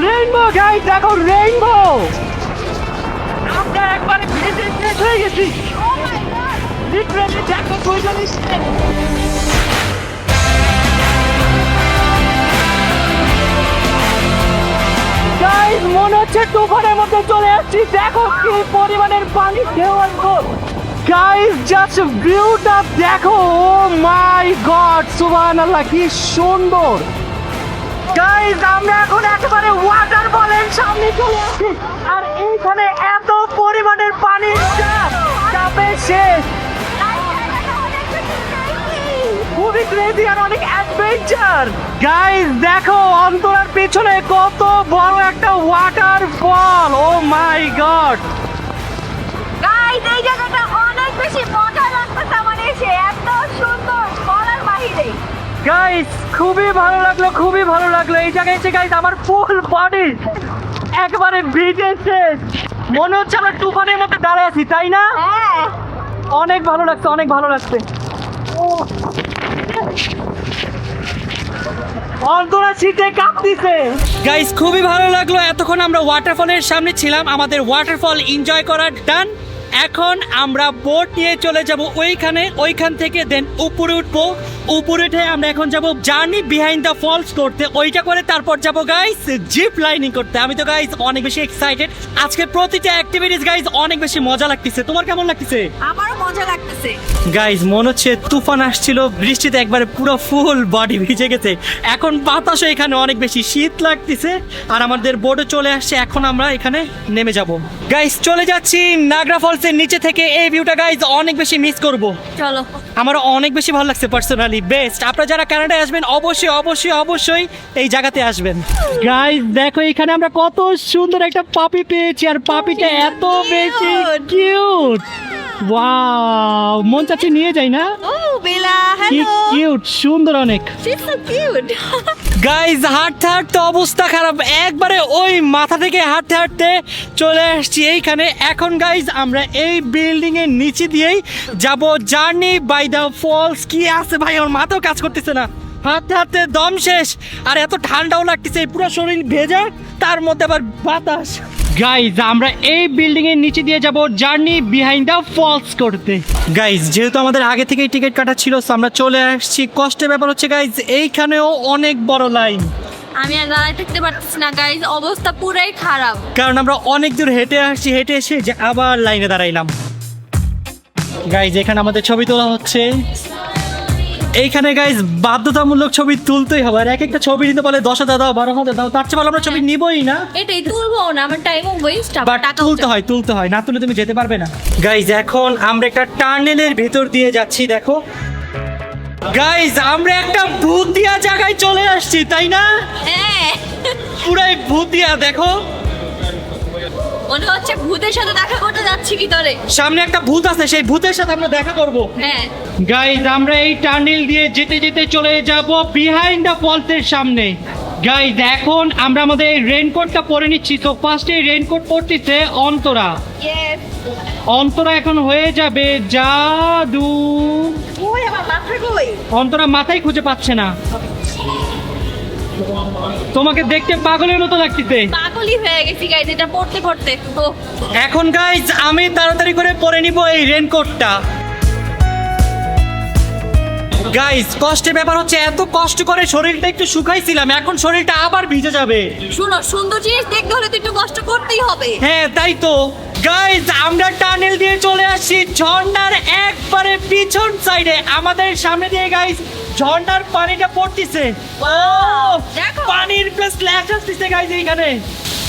রেইনবো গাইজ, দেখো রেইনবো। আমরা একবারে ভিজে শেষ হয়ে গেছি। লিটারালি দেখো দুইজনই শেষ। গাইজ মনে হচ্ছে তুফানের মধ্যে চলে আসছি। দেখো কি পরিমাণের পানি ঢেউ আসবো। গাইজ জাস্ট ভিউটা দেখো। ও মাই গড, সুবহানাল্লাহ কি সুন্দর। গাইজ আমরা এখন একেবারে ওয়াটারফলের সামনে চলে আসছি, আর এইখানে এত পরিমাণের পানি চাপে শেষ। খুবই ক্রেজি আর অনেক অ্যাডভেঞ্চার। গাইজ দেখো অন্তরার পেছনে কত বড় একটা ওয়াটারফল। ও মাই গড গাইস, এই জায়গাটা অনেক বেশি মজা লাগতেছে আমার এসে, এত সুন্দর বলার বাহিরে। গাইজ খুবই ভালো লাগলো, খুবই ভালো লাগলো। এই জায়গায় এসে গাইজ আমার ফুল বডি একবারে ভিজে শেষ। মনে হচ্ছে আমরা তুফানের মধ্যে দাঁড়ায় আছি, তাই না? হ্যাঁ, অনেক ভালো লাগছে, অনেক ভালো লাগছে। অন্তরা শীতে কাঁপতেছে। গাইস খুবই ভালো লাগলো, এতক্ষণ আমরা ওয়াটারফলের সামনে ছিলাম, আমাদের ওয়াটারফল এনজয় করার ডান। এখন আমরা বোট নিয়ে চলে যাব ওইখান থেকে দেন উপরে উঠবো, উপরে উঠে আমরা এখন যাব জার্নি বিহাইন্ড দ্য ফলস করতে, ওইটা করে তারপর যাব গাইস জিপ লাইনিং করতে। আমি তো গাইস অনেক বেশি এক্সাইটেড, আজকে প্রতিটা অ্যাক্টিভিটিস গাইস অনেক বেশি মজা লাগতেছে। তোমার কেমন লাগতেছে? আমারও মজা লাগতেছে। গাইস মনে হচ্ছে তুফান আসছিল, বৃষ্টিতে একবারে পুরো ফুল বডি ভিজে গেছে, এখন বাতাসও এখানে অনেক বেশি শীত লাগতেছে, আর আমাদের বোটে চলে আসছে, এখন আমরা এখানে নেমে যাব। গাইস চলে যাচ্ছি নাগরা ফলসের নিচে থেকে, এই ভিউটা গাইস অনেক বেশি মিস করব। চলো। আমারও অনেক বেশি ভালো লাগছে পার্সোনালি, বেস্ট। আপনারা যারা কানাডায় আসবেন অবশ্যই অবশ্যই অবশ্যই এই জায়গাতে আসবেন। গাইস দেখো এখানে আমরা কত সুন্দর একটা পাপি পেয়েছি, আর পাপিটা এত বেশি কিউট। ওয়াও, মন চাচ্ছে নিয়ে যাই না? ও বেলা, কি হ্যালো। কিউট, সুন্দর অনেক। She is so cute. Guys হাঁটতে হাঁটতে অবস্থা খারাপ, একবারে ওই মাথা থেকে হাঁটতে হাঁটতে চলে আসছি এইখানে। এখন গাইজ আমরা এই বিল্ডিং এর নিচে দিয়েই যাব জার্নি বাই দ্য ফলস। কি আছে ভাই, আমার মাথাও কাজ করতেছে না, হাঁটতে হাঁটতে দম শেষ, আর এত ঠান্ডাও লাগতেছে, পুরো শরীর ভেজা, তার মধ্যে আবার বাতাস। গাইজ আমরা এই বিল্ডিং এর নিচে দিয়ে যাব জার্নি বিহাইন্ড দ্য ফলস করতে। গাইজ যেহেতু আমাদের আগে থেকেই টিকিট কাটা ছিল, so আমরা চলে আসছি। কষ্টের ব্যাপার হচ্ছে গাইজ এইখানেও অনেক বড় লাইন, আমি আর দাঁড়ায় থাকতে পারতেছি না গাইজ, অবস্থা পুরাই খারাপ। কারণ আমরা অনেক দূর হেঁটে আসছি, হেঁটে এসে যে আবার লাইনে দাঁড়াইলাম। গাইজ এখানে আমাদের ছবি তোলা হচ্ছে, এইখানে গাইজ বাধ্যতামূলক ছবি তুলতেই হবে, আর এক একটা ছবি নিতে বলে 10,000 দাও, 12,000 দাও, তার চেয়ে ভালো আমরা ছবি নিবই না। এটাই তুলবো না, আমার টাইমও ওয়েস্ট, বাট তুলতে হয়, না তুলে তুমি যেতে পারবে না। গাইজ এখন আমরা একটা টানেলের ভেতর দিয়ে যাচ্ছি, দেখো গাইজ আমরা একটা ভূতিয়া জায়গায় চলে আসছি, তাই না? হ্যাঁ, পুরাই ভূতিয়া, দেখো মনে হচ্ছে ভূতের সাথে দেখা করতে যাচ্ছি ভিতরে। সামনে একটা ভূত আছে, সেই ভূতের সাথে আমরা দেখা করব। হ্যাঁ গাইজ আমরা এই টানেল দিয়ে যেতে যেতে চলে যাব বিহাইন্ড দ্য ফলসের সামনে। গাইজ এখন আমরা আমাদের রেইনকোটটা পরে নিচ্ছি, তো ফার্স্টে রেইনকোট পরতেছে অন্তরা। ইয়েস। অন্তরা এখন হয়ে যাবে জাদু। ওই আমার মাথা কই? অন্তরা মাথায় খুঁজে পাচ্ছে না, তোমাকে দেখতে পাগলের মতো লাগতেছে। পাগলই হয়ে গেছি গাইজ এটা পড়তে পড়তে। ও এখন গাইজ আমি তাড়াতাড়ি করে পরে নিব এই রেইনকোটটা। গাইজ কষ্টের ব্যাপার হচ্ছে এত কষ্ট করে শরীরটা একটু শুকাইছিলাম, এখন শরীরটা আবার ভিজে যাবে। শুনো, সুন্দর জিনিস দেখতে হলে তো একটু কষ্ট করতেই হবে। হ্যাঁ তাই তো। গাইজ আমরা টানেল দিয়ে চলে আসছি ঝর্ণার একবারে পিছন সাইডে, আমাদের সামনে দিয়ে গাইজ ঝর্ণার পানিটা পড়তেছে। ও দেখো। পানির প্লাস স্ল্যাশ আসতেছে গাইজ এইখানে।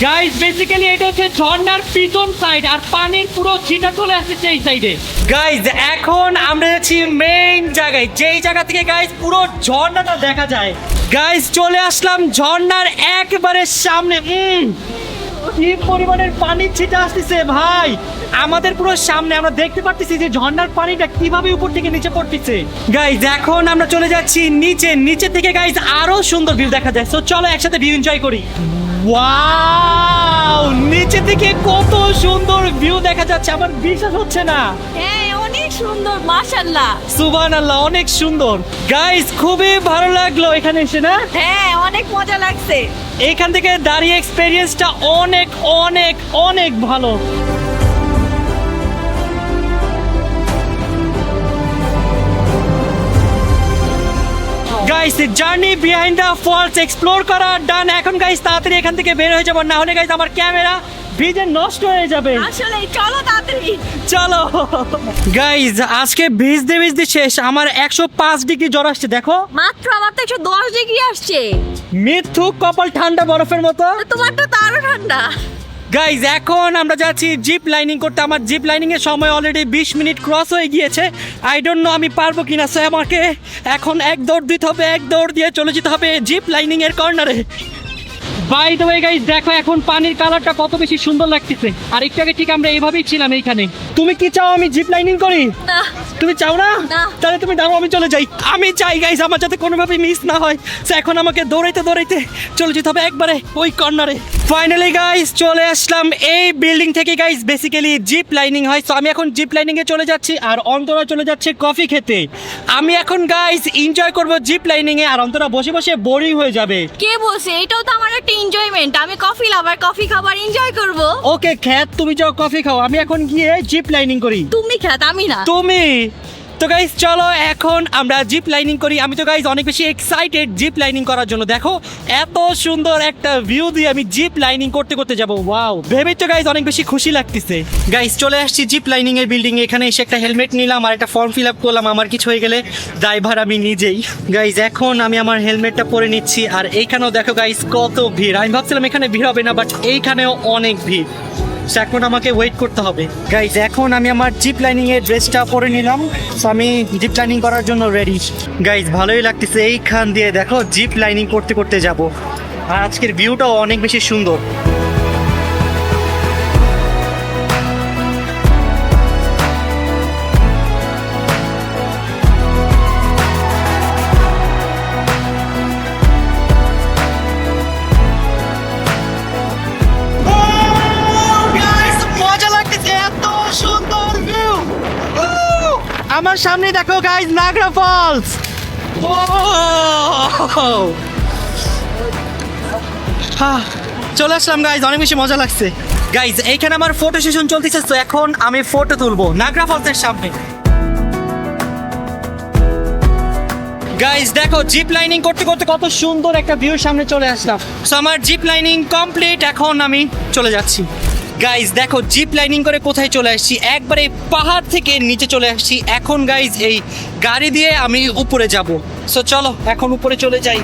গাইজ বেসিক্যালি এটা হচ্ছে ঝর্ণার পিছন সাইড, আর পানির পুরো ছিটা চলে আসছে এই সাইডে। গাইজ এখন আমরা যাচ্ছি মেইন জায়গায়, যেই জায়গা থেকে গাইজ পুরো ঝর্ণাটা দেখা যায়। গাইজ চলে আসলাম ঝর্ণার একেবারে সামনে। কি পরিমাণের পানির ছিটা আসতেছে ভাই, আমাদের পুরো সামনে আমরা দেখতে পাচ্ছি যে ঝর্ণার পানিটা কিভাবে উপর থেকে নিচে পড়তেছে। গাইজ এখন আমরা চলে যাচ্ছি নিচে থেকে গাইজ আরো সুন্দর ভিউ দেখা যায়, সো চলো একসাথে ভিউ এনজয় করি। ওয়াও, নিচে থেকে কত সুন্দর ভিউ দেখা যাচ্ছে, আমার বিশ্বাস হচ্ছে না। হ্যাঁ অনেক সুন্দর, মাশাআল্লাহ। সুবহানাল্লাহ, অনেক সুন্দর। গাইজ খুবই ভালো লাগলো এখানে এসে, না? হ্যাঁ অনেক মজা লাগছে। এইখান থেকে দাঁড়িয়ে এক্সপেরিয়েন্সটা অনেক অনেক অনেক ভালো। Guys journey behind the falls explore করা ডান। এখন গাইস তাড়াতাড়ি এখান থেকে বের হয়ে যাবো, না হলে গাইস আমার ক্যামেরা ভিজে নষ্ট হয়ে যাবে। আসলে চলো তাড়াতাড়ি চলো গাইস, আজকে ভিজতে ভিজতে শেষ, আমার 105 ডিগ্রি জ্বর আসছে, দেখো মাত্র আমার তো 110 ডিগ্রি আসছে। মিথ্যুক কপাল ঠান্ডা বরফের মতো। তোমারটা তো আরো ঠান্ডা। গাইজ এখন আমরা যাচ্ছি জিপ লাইনিং করতে, আমার জিপ লাইনিং এর সময় অলরেডি 20 মিনিট ক্রস হয়ে গিয়েছে। আই ডোন্ট নো আমি পারবো কিনা, সো আমাকে এখন এক দৌড় দিতে হবে, এক দৌড় দিয়ে চলে যেতে হবে জিপ লাইনিং এর কর্নারে। বাই দ্য ওয়ে গাইজ দেখো এখন পানির কালারটা কত বেশি সুন্দর লাগতেছে, আর একটু আগে ঠিক আমরা এইভাবেই ছিলাম এইখানে। তুমি কি চাও আমি জিপ লাইনিং করি? না তুমি চাও না? না। তাহলে তুমি দাঁড়াও, আমি চলে যাই। আমি চাই গাইস আমার যাতে কোনোভাবে মিস না হয়। So, এখন আমাকে দৌড়াইতে দৌড়াইতে চলে যেতে হবে একবারে ওই কর্নারে। ফাইনালি গাইস চলে আসলাম এই বিল্ডিং থেকে। গাইস বেসিক্যালি জিপ লাইনিং হয়, তো আমি এখন জিপ লাইনিং এ চলে যাচ্ছি আর অন্তরা চলে যাচ্ছে কফি খেতে। আমি এখন গাইস এনজয় করব জিপ লাইনিং এ, আর অন্তরা বসে বসে বোরিং হয়ে যাবে। কে বলছে? এটাও তো আমার একটা এনজয়মেন্ট। আমি কফি লাভার, কফি খাবার এনজয় করব। ওকে খ্যাত, তুমি যাও কফি খাও, আমি এখন গিয়ে জিপ লাইনিং করি। তুমি খেত, আমি না। তুমি তো গাইস চলো এখন আমরা জিপ লাইনিং করি। আমি তো গাইস অনেক বেশি এক্সাইটেড জিপ লাইনিং করার জন্য। দেখো এত সুন্দর একটা ভিউ দিয়ে আমি জিপ লাইনিং করতে করতে যাব। ওয়াও, ভেবে তো গাইস অনেক বেশি খুশি লাগতেছে। গাইস চলে আসছি জিপ লাইনিং এর বিল্ডিং এ। এখানে এসে একটা হেলমেট নিলাম আর একটা ফর্ম ফিল আপ করলাম। আমার কিছু হয়ে গেলে ড্রাইভার আমি নিজেই। গাইস এখন আমি আমার হেলমেটটা পরে নিচ্ছি, আর এইখানেও দেখো গাইস কত ভিড়। আমি ভাবছিলাম এখানে ভিড় হবে না, বাট এইখানেও অনেক ভিড়। So, এখন আমাকে ওয়েট করতে হবে। গাইজ এখন আমি আমার জিপ লাইনিং এর ড্রেসটা পরে নিলাম। So, আমি জিপ লাইনিং করার জন্য রেডি। গাইজ ভালোই লাগতেছে, এইখান দিয়ে দেখো জিপ লাইনিং করতে করতে যাব। আর আজকের ভিউটাও অনেক বেশি সুন্দর। আমার সামনে দেখো গাইজ নাগরা ফলস। চলে আসলাম গাইজ, অনেক বেশি মজা লাগছে। গাইজ এইখানে আমার ফটো সেশন চলতেছে, তো এখন আমি ফটো তুলবো নাগরা ফলসের সামনে। গাইজ দেখো জিপ লাইনিং করতে করতে কত সুন্দর একটা ভিউর সামনে চলে আসলাম। সো আমার জিপ লাইনিং কমপ্লিট, এখন আমি চলে যাচ্ছি। গাইজ দেখো জিপ লাইনিং করে কোথায় চলে আসছি, একবারে পাহাড় থেকে নিচে চলে আসছি। এখন গাইজ এই গাড়ি দিয়ে আমি উপরে যাব। সো চলো এখন উপরে চলে যাই।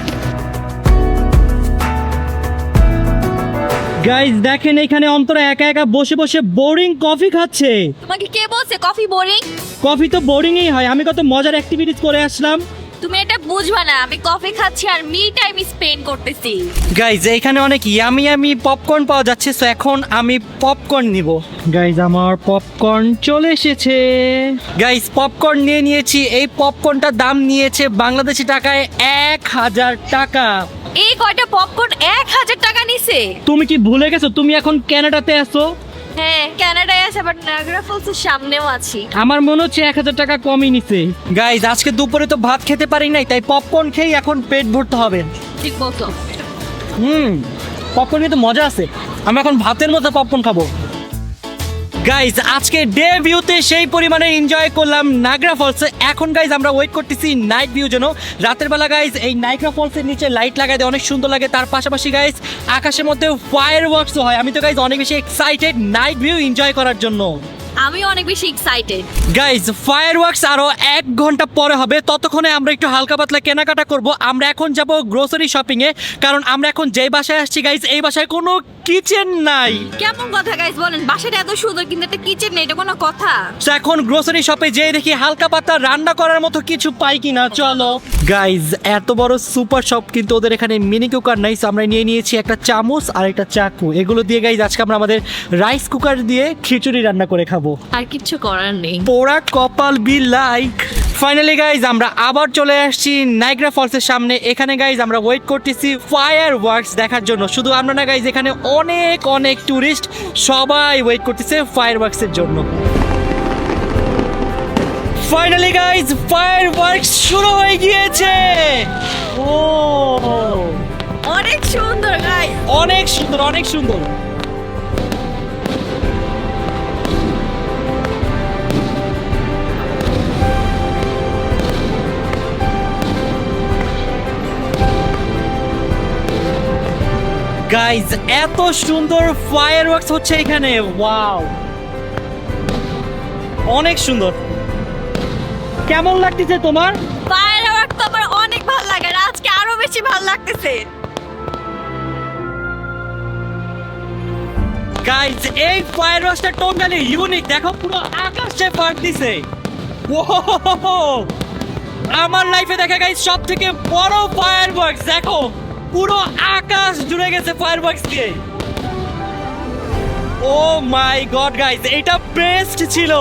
গাইজ দেখেন এখানে অন্তরা একা একা বসে বসে বোরিং কফি খাচ্ছে। তোমাকে কে বলছে কফি বোরিং? কফি তো বোরিংই হয়, আমি কত মজার অ্যাক্টিভিটিস করে আসলাম। তুমি এটা বুঝবা না, আমি কফি খাচ্ছি আর মি টাইম স্পেন্ড করতেছি। গাইজ এখানে অনেক ইয়ামি ইয়ামি পপকর্ন পাওয়া যাচ্ছে, সো এখন আমি পপকর্ন নিব। গাইজ আমার পপকর্ন চলে এসেছে। গাইজ পপকর্ন নিয়ে নিয়েছি। এই পপকর্নটার দাম নিয়েছে বাংলাদেশি টাকায় 1000 টাকা। এই কয়টা পপকর্ন 1000 টাকা নিছে? তুমি কি ভুলে গেছো তুমি এখন কানাডাতে আছো? হ্যাঁ, কানাডায় আছে, বাট নায়াগ্রা ফলসের সামনেও আছি। আমার মনে হচ্ছে 1000 টাকা কমই নিছে। গাইজ আজকে দুপুরে তো ভাত খেতে পারি নাই, তাই পপকর্ন খেয়ে এখন পেট ভরতে হবে। ঠিক বলছো। পপকর্ন কিন্তু মজা আছে। আমি এখন ভাতের মতো পপকর্ন খাবো। গাইজ আজকে ডে ভিউতে সেই পরিমাণে এনজয় করলাম নাগরা ফলসে। এখন গাইজ আমরা ওয়েট করতেছি নাইট ভিউ জন্য। রাতের বেলা গাইজ এই নাগরা ফলসের নিচে লাইট লাগাই দেয়, অনেক সুন্দর লাগে। তার পাশাপাশি গাইজ আকাশের মধ্যে ফায়ার ওয়ার্কসও হয়। আমি তো গাইজ অনেক বেশি এক্সাইটেড নাইট ভিউ এনজয় করার জন্য। আমি অনেক বেশি এক্সাইটেড। গাইজ ফায়ার ওয়ার্কস আরো 1 ঘন্টা পরে হবে, ততক্ষণে আমরা একটু হালকা পাতলা কেনাকাটা করব। আমরা এখন যাব গ্রোসারি শপিং এ, কারণ আমরা এখন যেই বাসায় আসছি গাইজ এই বাসায় কোনো কিচেন নাই। কেমন কথা গাইস বলেন? বাসাটা এত সুন্দর কিন্তু একটা কিচেন নেই, এটা কোনো কথা? So, এখন গ্রোসারি শপে যেয়ে দেখি হালকা পাতলা রান্না করার মতো কিছু পাই কিনা। চলো গাইজ এত বড় সুপার শপ কিন্তু ওদের এখানে মিনি কুকার নাই। So, আমরা নিয়ে নিয়েছি একটা চামচ আর একটা চাকু। এগুলো দিয়ে গাইজ আজকে আমরা আমাদের রাইস কুকার দিয়ে খিচুড়ি রান্না করে খাবো। আর কিছু করার নেই। পোড়া কপাল বি লাইক। ফাইনালি গাইজ আমরা আবার চলে আসছি নায়াগ্রা ফলসের সামনে। এখানে গাইজ আমরা ওয়েট করতেছি ফায়ার ওয়ার্কস দেখার জন্য। শুধু আমরা না গাইজ, এখানে অনেক অনেক টুরিস্ট সবাই ওয়েট করতেছে ফায়ার ওয়ার্কসের জন্য। ফাইনালি গাইজ ফায়ার ওয়ার্কস শুরু হয়ে গিয়েছে। ও অনেক সুন্দর গাইস, অনেক সুন্দর, অনেক সুন্দর। গাইজ এত সুন্দর ফায়ার ওয়ার্কস হচ্ছে এখানে। ওয়াও, অনেক সুন্দর। কেমন লাগতেছে তোমার? ফায়ার ওয়ার্ক তো আমার অনেক ভালো লাগে, আর আজকে আরো বেশি ভালো লাগতেছে। গাইজ এই ফায়ার ওয়ার্কসটা টোটালি ইউনিক। দেখো পুরো আকাশে ফায়ার দিছে। ওহো, আমার লাইফে দেখা গাইজ সব থেকে বড় ফায়ার ওয়ার্কস। দেখো পুরো আকাশ জুড়ে গেছে ফায়ার ওয়ার্কস দিয়ে। ও মাই গড গাইজ, এটা বেস্ট ছিল।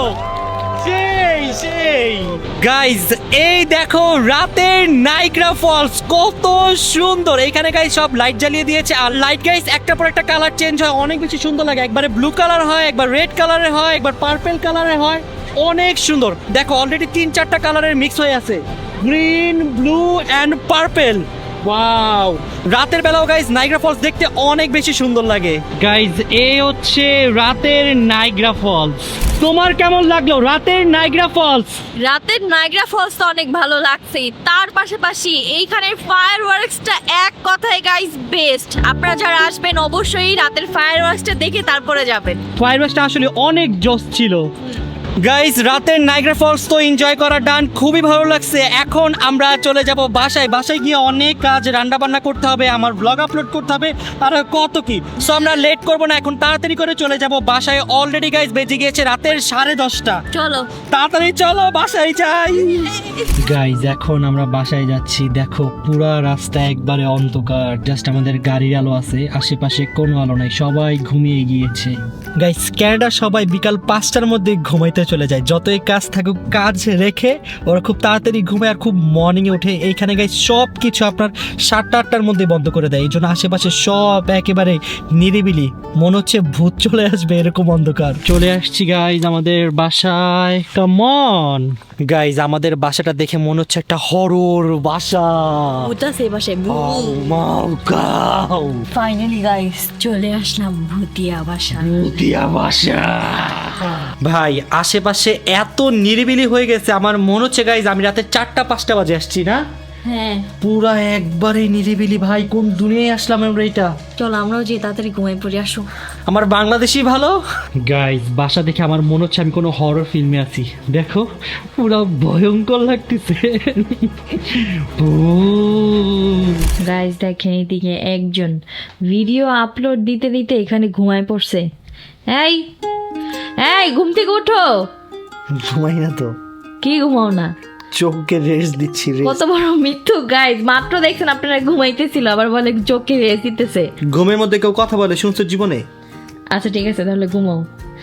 সেই গাইজ, এই দেখো রাতের নাইগ্রা ফলস কত সুন্দর। এইখানে গাইজ সব লাইট জ্বালিয়ে দিয়েছে, আর লাইট গাইজ একটা পর একটা কালার চেঞ্জ হয়, অনেক বেশি সুন্দর লাগে। একবারে ব্লু কালার হয়, একবার রেড কালারের হয়, একবার পার্পল কালারের হয়, অনেক সুন্দর। দেখো অলরেডি 3-4টা কালারের মিক্স হয়ে আছে, green, blue and purple. Wow, রাতের বেলাও গাইজ নাইগ্রা ফলস দেখতে অনেক বেশি সুন্দর লাগে। গাইজ এই হচ্ছে রাতের নাইগ্রা ফলস। তোমার কেমন লাগলো রাতের নাইগ্রা ফলস? রাতের নাইগ্রা ফলস তো অনেক ভালো লাগছে, তার পাশাপাশি এইখানের ফায়ার ওয়ার্কসটা এক কথায় গাইস বেস্ট। আপনারা যারা আসবেন অবশ্যই রাতের ফায়ার ওয়ার্কসটা দেখে তারপরে যাবেন। ফায়ারওয়ার্কসটা আসলে অনেক জোস ছিল। গাইজ রাতের নাইগ্রা ফলস তো এনজয় করা ডান, খুবই ভালো লাগছে। এখন আমরা চলে যাব বাসায়। বাসায় গিয়ে অনেক কাজ, রান্না বান্না করতে হবে, আমার ব্লগ আপলোড করতে হবে, আর কত কি। সো আমরা লেট করব না, এখন তাড়াতাড়ি করে চলে যাব বাসায়। অলরেডি গাইজ বেজে গিয়েছে রাতের 10:30। চলো তাড়াতাড়ি চলো বাসায় যাই। গাইজ এখন আমরা বাসায় যাচ্ছি। দেখো পুরা রাস্তা একবারে অন্ধকার, জাস্ট আমাদের গাড়ির আলো আছে, আশেপাশে কোনো আলো নাই, সবাই ঘুমিয়ে গিয়েছে। গাইজ ক্যানাডা সবাই বিকাল 5টার মধ্যে ঘুমাইতে চলে যায়, যতই কাজ থাকুক কাজ রেখে ওরা খুব তাড়াতাড়ি ঘুমায় আর খুব মর্নিংয়ে ওঠে। এইখানে গাইজ সব কিছু আপনার 7টা-8টার মধ্যে বন্ধ করে দেয়, এই জন্য আশেপাশে সব একেবারে নিরিবিলি, মনে হচ্ছে ভূত চলে আসবে, এরকম অন্ধকার। চলে আসছি গাইজ আমাদের বাসায়। কামন গাইজ, আমাদের বাসাটা দেখে মনে হচ্ছে একটা হরর বাসা। ওটা সেই পাশে ফাইনালি গাইস চলে আসলাম ভুতিয়া বাসা। ভাই আশেপাশে এত নিরিবিলি হয়ে গেছে, আমার মনে হচ্ছে গাইজ আমি রাতে 4টা-5টা বাজে আসছি না। হ্যাঁ পুরা একবারে নিরিবিলি ভাই, কোন দুনিয়ায় আসলাম আমরা এটা। চলো আমরাও যে তাড়াতাড়ি ঘুমাই পড়ে আসো। আমার বাংলাদেশি ভালো। গাইজ বাসা দেখে আমার মনে হচ্ছে আমি কোনো হরর ফিল্মে আছি। দেখো পুরো ভয়ঙ্কর লাগতেছে। গাইস দেখেন এদিকে একজন ভিডিও আপলোড দিতে দিতে এখানে ঘুমায় পড়ছে। এই এই ঘুম থেকে ওঠো। ঘুমাই না তো। কি ঘুমাও না? চোখকে রেস্ট দিচ্ছি। কত বড় মিথ্যু গাইস, মাত্র দেখছেন আপনারা ঘুমাইতেছিল আবার বলে চোখে রেস্ট দিতেছে। ঘুমের মধ্যে কেউ কথা বলে শুনছো জীবনে? আচ্ছা ঠিক আছে তাহলে ঘুমাও।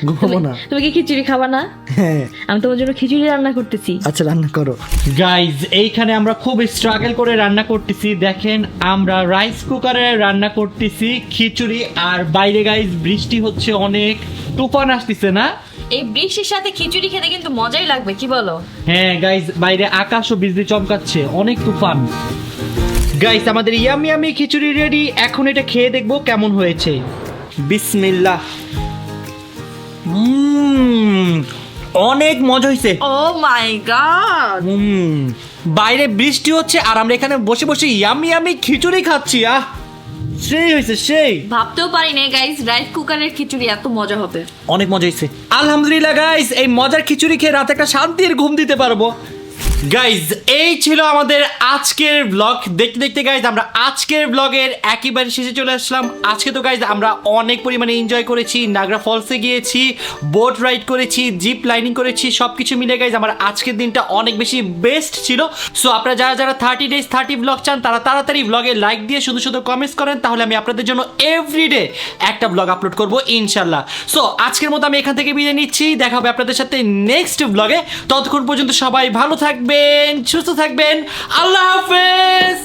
ঘুমাবো না। তুমি কি খিচুড়ি খাবা না? হ্যাঁ আমি তোমার জন্য খিচুড়ি রান্না করতেছি। আচ্ছা রান্না করো। গাইজ এইখানে আমরা খুব স্ট্রাগল করে রান্না করতেছি। দেখেন আমরা রাইস কুকারে রান্না করতেছি খিচুড়ি, আর বাইরে গাইজ বৃষ্টি হচ্ছে, অনেক তুফান আসতেছে না? এই বৃষ্টির সাথে খিচুড়ি খেতে কিন্তু মজাই লাগবে, কি বলো? হ্যাঁ গাইজ বাইরে আকাশও বিজলি চমকাচ্ছে, অনেক তুফান। গাইজ আমাদের ইয়ামি ইয়ামি খিচুড়ি রেডি, এখন এটা খেয়ে দেখবো কেমন হয়েছে। বিসমিল্লাহ। অনেক মজা হয়েছে। ও মাই গড। বাইরে বৃষ্টি হচ্ছে আর আমরা এখানে বসে বসে ইয়ামি ইয়ামি খিচুড়ি খাচ্ছি। সেই হয়েছে সেই। ভাবতেও পারি না গাইস রাইস কুকারের খিচুড়ি এত মজা হবে। অনেক মজা হয়েছে আলহামদুলিল্লাহ গাইস, এই মজার খিচুড়ি খেয়ে রাতে একটা শান্তির ঘুম দিতে পারবো। গাইজ এই ছিল আমাদের আজকের ব্লগ। দেখতে দেখতে গাইজ আমরা আজকের ব্লগের একেবারে শেষে চলে আসলাম। আজকে তো গাইজ আমরা অনেক পরিমাণে এনজয় করেছি, নাগরা ফলসে গিয়েছি, বোট রাইড করেছি, জিপ লাইনিং করেছি, সব কিছু মিলে গাইজ আমার আজকের দিনটা অনেক বেশি বেস্ট ছিল। সো আপনারা যারা যারা 30 days 30 ব্লগ চান তারা তাড়াতাড়ি ব্লগে লাইক দিয়ে শুধু শুধু কমেন্টস করেন, তাহলে আমি আপনাদের জন্য এভরিডে একটা ব্লগ আপলোড করবো ইনশাল্লাহ। সো আজকের মতো আমি এখান থেকে বিদায় নিচ্ছি, দেখা হবে আপনাদের সাথে নেক্সট ব্লগে। ততক্ষণ পর্যন্ত সবাই ভালো থাকবেন, সুস্থ থাকবেন, আল্লাহ হাফেজ।